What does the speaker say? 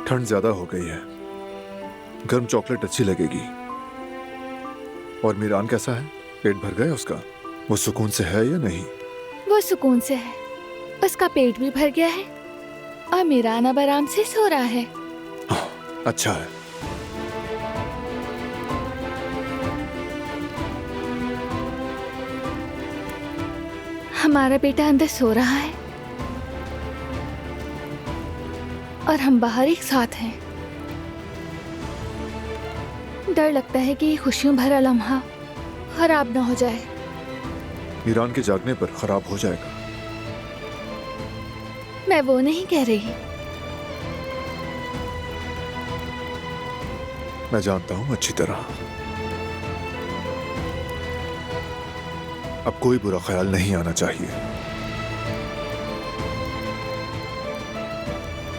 ठंड ज्यादा हो गई है, गर्म चॉकलेट अच्छी लगेगी। और मीरान कैसा है? पेट भर गया उसका? वो सुकून से है या नहीं? वो सुकून से है, उसका पेट भी भर गया है और मीरान अब आराम से सो रहा है। अच्छा है। हमारा बेटा अंदर सो रहा है और हम बाहर एक साथ हैं। डर लगता है कि ये खुशियों भरा लम्हा खराब ना हो जाए। मीरान के जागने पर खराब हो जाएगा। मैं वो नहीं कह रही। मैं जानता हूं अच्छी तरह। अब कोई बुरा ख्याल नहीं आना चाहिए।